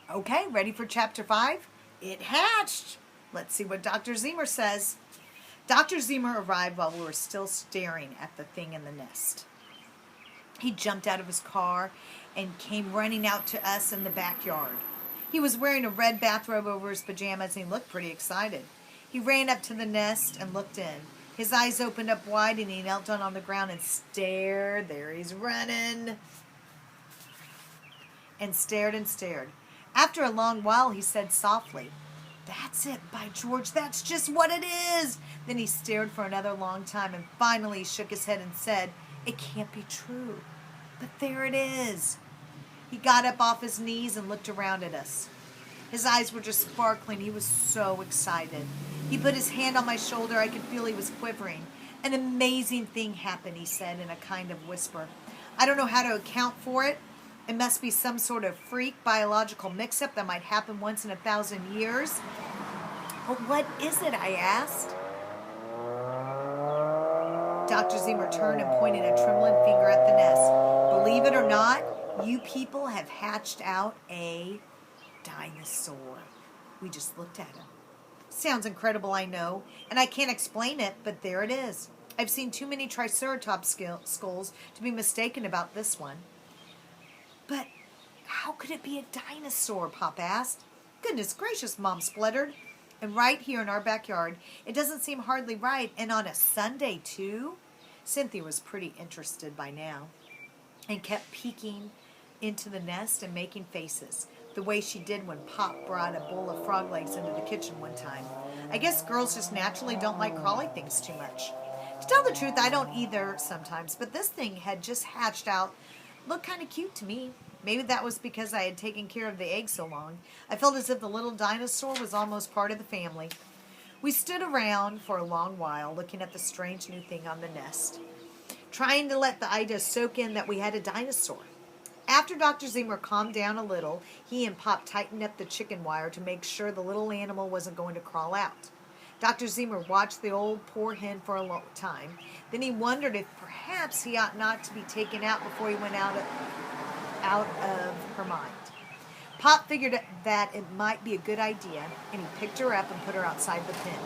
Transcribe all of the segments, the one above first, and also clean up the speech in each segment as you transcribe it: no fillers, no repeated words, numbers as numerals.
Okay, ready for chapter 5? It hatched. Let's see what Dr. Zemer says. Dr. Zemer arrived while we were still staring at the thing in the nest. He jumped out of his car and came running out to us in the backyard. He was wearing a red bathrobe over his pajamas and he looked pretty excited. He ran up to the nest and looked in. His eyes opened up wide and he knelt down on the ground and stared. There he's running. And stared and stared. After a long while, he said softly, "That's it, by George, that's just what it is." Then he stared for another long time and finally shook his head and said, "It can't be true, but there it is." He got up off his knees and looked around at us. His eyes were just sparkling. He was so excited. He put his hand on my shoulder. I could feel he was quivering. "An amazing thing happened," he said in a kind of whisper. "I don't know how to account for it. It must be some sort of freak biological mix-up that might happen once in 1,000 years. But what is it?" I asked. Dr. Zemer turned and pointed a trembling finger at the nest. "Believe it or not, you people have hatched out a dinosaur." We just looked at him. Sounds incredible, I know, and I can't explain it, but there it is. I've seen too many Triceratops skulls to be mistaken about this one. "But how could it be a dinosaur?" Pop asked. "Goodness gracious," Mom spluttered. "And right here in our backyard. It doesn't seem hardly right. And on a Sunday, too?" Cynthia was pretty interested by now and kept peeking into the nest and making faces, the way she did when Pop brought a bowl of frog legs into the kitchen one time. I guess girls just naturally don't like crawly things too much. To tell the truth, I don't either sometimes, but this thing had just hatched out. Looked kind of cute to me. Maybe that was because I had taken care of the egg so long. I felt as if the little dinosaur was almost part of the family. We stood around for a long while looking at the strange new thing on the nest, trying to let the idea soak in that we had a dinosaur. After Dr. Zemer calmed down a little, he and Pop tightened up the chicken wire to make sure the little animal wasn't going to crawl out. Dr. Zemer watched the old poor hen for a long time. Then he wondered if perhaps he ought not to be taken out before he went out of her mind. Pop figured that it might be a good idea, and he picked her up and put her outside the pen.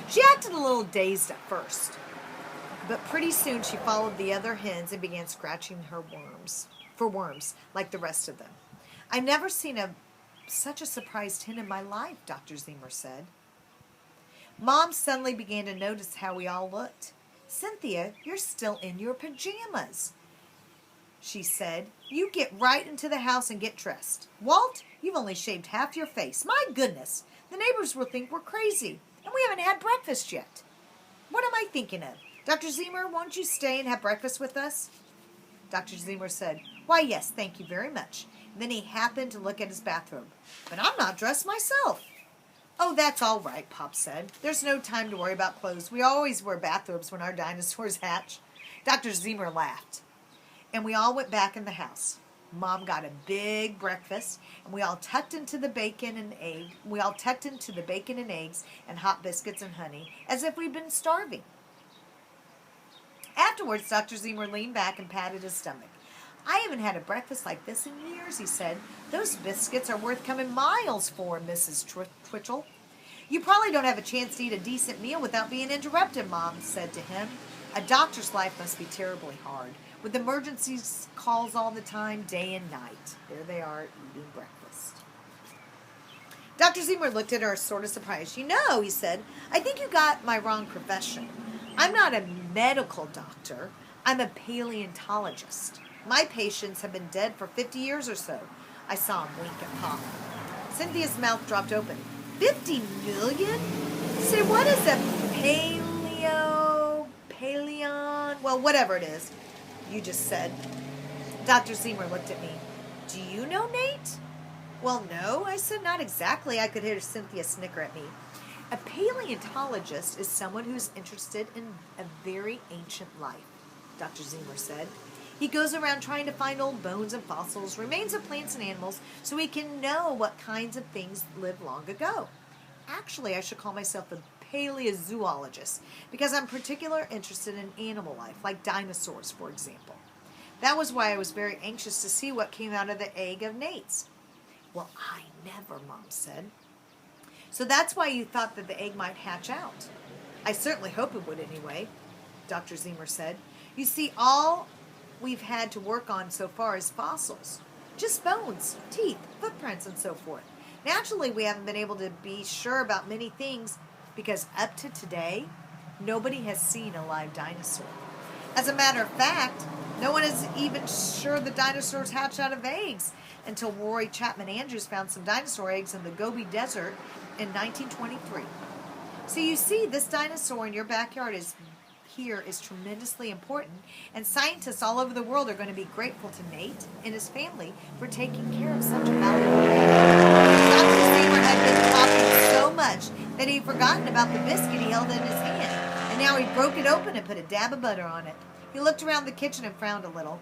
She acted a little dazed at first, but pretty soon she followed the other hens and began scratching her worms, like the rest of them. "I've never seen such a surprised hen in my life," Dr. Zemer said. Mom suddenly began to notice how we all looked. "Cynthia, you're still in your pajamas," she said. "You get right into the house and get dressed. Walt, you've only shaved half your face. My goodness, the neighbors will think we're crazy, and we haven't had breakfast yet. What am I thinking of? Dr. Zemer, won't you stay and have breakfast with us?" Dr. Zemer said, "Why, yes, thank you very much." And then he happened to look at his bathrobe. "But I'm not dressed myself." "Oh, that's all right," Pop said. "There's no time to worry about clothes. We always wear bathrobes when our dinosaurs hatch." Dr. Zemer laughed, and we all went back in the house. Mom got a big breakfast, and we all tucked into the bacon and eggs and hot biscuits and honey, as if we'd been starving. Afterwards, Dr. Zemer leaned back and patted his stomach. "I haven't had a breakfast like this in years," he said. "Those biscuits are worth coming miles for, Mrs. Twitchell." "You probably don't have a chance to eat a decent meal without being interrupted," Mom said to him. "A doctor's life must be terribly hard, with emergencies calls all the time, day and night." There they are, eating breakfast. Dr. Zemer looked at her sort of surprised. "You know," he said, "I think you got my wrong profession. I'm not a medical doctor. I'm a paleontologist. My patients have been dead for 50 years or so." I saw him wink at Pop. Cynthia's mouth dropped open. 50 million? Say, what is a paleon? Well, whatever it is you just said. Dr. Zemer looked at me. "Do you know, Nate?" "Well, no," I said, "not exactly." I could hear Cynthia snicker at me. "A paleontologist is someone who's interested in a very ancient life," Dr. Zemer said. "He goes around trying to find old bones and fossils, remains of plants and animals, so he can know what kinds of things lived long ago. Actually, I should call myself a paleozoologist, because I'm particularly interested in animal life, like dinosaurs, for example. That was why I was very anxious to see what came out of the egg of Nate's. Well, I never, Mom said. So that's why you thought that the egg might hatch out. I certainly hope it would anyway, Dr. Zemer said. You see, all we've had to work on so far is fossils. Just bones, teeth, footprints, and so forth. Naturally, we haven't been able to be sure about many things because up to today, nobody has seen a live dinosaur. As a matter of fact, no one is even sure the dinosaurs hatched out of eggs until Roy Chapman Andrews found some dinosaur eggs in the Gobi Desert in 1923. So you see, this dinosaur in your backyard is tremendously important, and scientists all over the world are going to be grateful to Nate and his family for taking care of such a valuable egg. Dr. Zemer had been talking so much that he'd forgotten about the biscuit he held in his hand, and now he broke it open and put a dab of butter on it. He looked around the kitchen and frowned a little.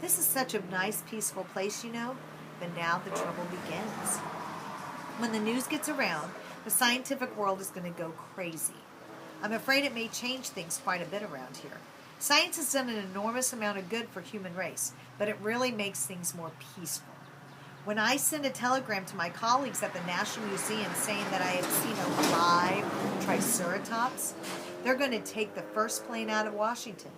This is such a nice, peaceful place, you know, but now the trouble begins. When the news gets around, the scientific world is going to go crazy. I'm afraid it may change things quite a bit around here. Science has done an enormous amount of good for human race, but it really makes things more peaceful. When I send a telegram to my colleagues at the National Museum saying that I have seen a live Triceratops, they're going to take the first plane out of Washington.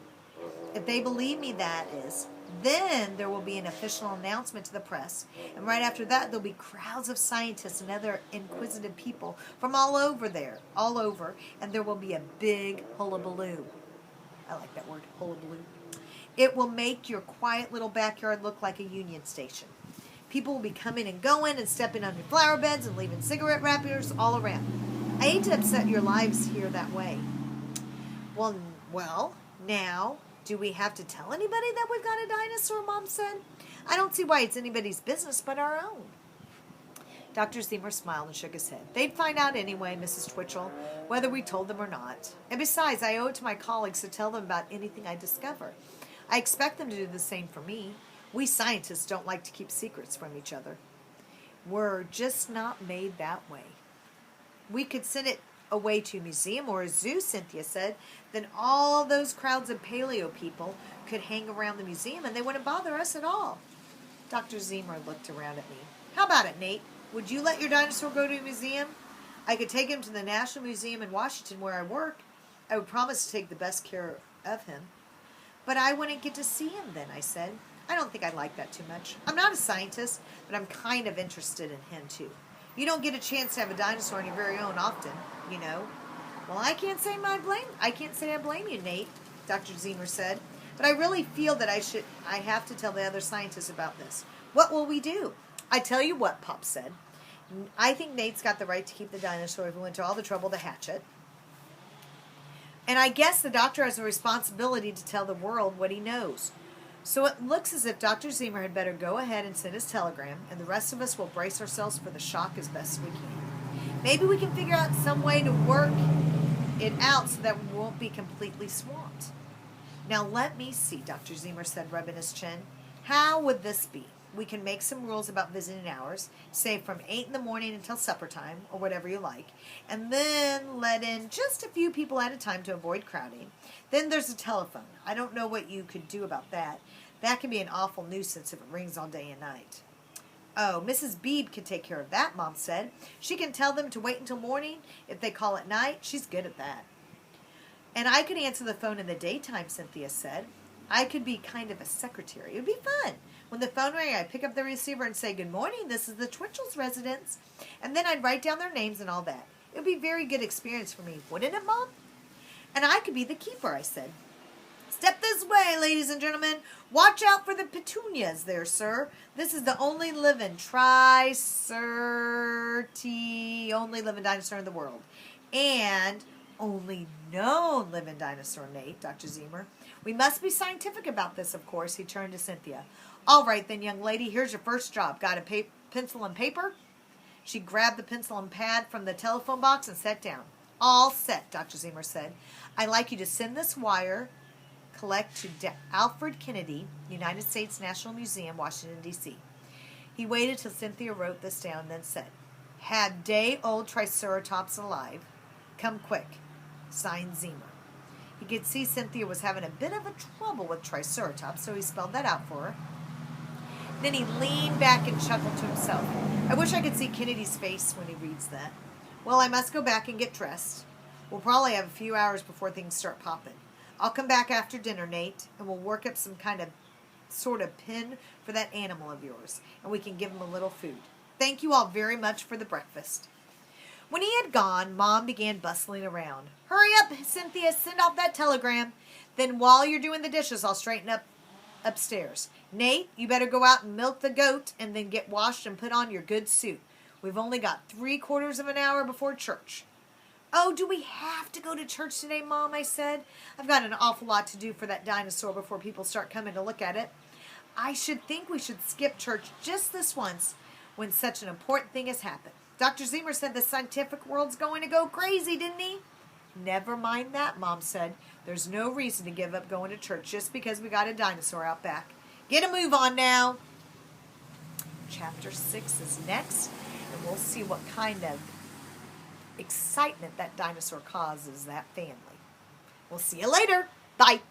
If they believe me, that is, then there will be an official announcement to the press. And right after that, there'll be crowds of scientists and other inquisitive people from all over, and there will be a big hullabaloo. I like that word, hullabaloo. It will make your quiet little backyard look like a union station. People will be coming and going and stepping on your flower beds and leaving cigarette wrappers all around. I hate to upset your lives here that way. Well, now, do we have to tell anybody that we've got a dinosaur, Mom said. I don't see why it's anybody's business but our own. Dr. Zemer smiled and shook his head. They'd find out anyway, Mrs. Twitchell, whether we told them or not. And besides, I owe it to my colleagues to tell them about anything I discover. I expect them to do the same for me. We scientists don't like to keep secrets from each other. We're just not made that way. We could send it away to a museum or a zoo, Cynthia said. Then all those crowds of paleo people could hang around the museum and they wouldn't bother us at all. Dr. Zemer looked around at me. How about it, Nate? Would you let your dinosaur go to a museum? I could take him to the National Museum in Washington where I work. I would promise to take the best care of him. But I wouldn't get to see him then, I said. I don't think I'd like that too much. I'm not a scientist, but I'm kind of interested in him too. You don't get a chance to have a dinosaur on your very own often, you know. Well, I can't say I blame you, Nate, Dr. Zemer said. But I really feel that I have to tell the other scientists about this. What will we do? I tell you what, Pop said. I think Nate's got the right to keep the dinosaur if we went to all the trouble to hatch it. And I guess the doctor has a responsibility to tell the world what he knows. So it looks as if Dr. Zemer had better go ahead and send his telegram, and the rest of us will brace ourselves for the shock as best we can. Maybe we can figure out some way to work it out so that we won't be completely swamped. Now let me see, Dr. Zemer said, rubbing his chin. How would this be? We can make some rules about visiting hours, say from 8 in the morning until supper time, or whatever you like, and then let in just a few people at a time to avoid crowding. Then there's a telephone. I don't know what you could do about that. That can be an awful nuisance if it rings all day and night. Oh, Mrs. Beebe can take care of that, Mom said. She can tell them to wait until morning if they call at night. She's good at that. And I could answer the phone in the daytime, Cynthia said. I could be kind of a secretary. It would be fun. When the phone rang, I'd pick up the receiver and say, "Good morning, this is the Twitchell's residence." And then I'd write down their names and all that. It would be a very good experience for me, wouldn't it, Mom? And I could be the keeper, I said. Step this way, ladies and gentlemen. Watch out for the petunias there, sir. This is the only living only living dinosaur in the world. And only known living dinosaur, Nate, Dr. Zemer. We must be scientific about this, of course. He turned to Cynthia. All right, then, young lady, here's your first job. Got a pencil and paper? She grabbed the pencil and pad from the telephone box and sat down. All set, Dr. Zemer said. I'd like you to send this wire, collect to Alfred Kennedy, United States National Museum, Washington, D.C. He waited till Cynthia wrote this down and then said, "Had day-old Triceratops alive. Come quick. Signed, Zemer." He could see Cynthia was having a bit of a trouble with Triceratops, so he spelled that out for her. Then he leaned back and chuckled to himself. I wish I could see Kennedy's face when he reads that. Well, I must go back and get dressed. We'll probably have a few hours before things start popping. I'll come back after dinner, Nate, and we'll work up some kind of sort of pin for that animal of yours, and we can give him a little food. Thank you all very much for the breakfast. When he had gone, Mom began bustling around. Hurry up, Cynthia, send off that telegram. Then while you're doing the dishes, I'll straighten up upstairs. Nate, you better go out and milk the goat and then get washed and put on your good suit. We've only got 3/4 of an hour before church. Oh, do we have to go to church today, Mom? I said. I've got an awful lot to do for that dinosaur before people start coming to look at it. I should think we should skip church just this once when such an important thing has happened. Dr. Zemer said the scientific world's going to go crazy, didn't he? Never mind that, Mom said. There's no reason to give up going to church just because we got a dinosaur out back. Get a move on now. Chapter 6 is next, and we'll see what kind of excitement that dinosaur causes that family. We'll see you later. Bye.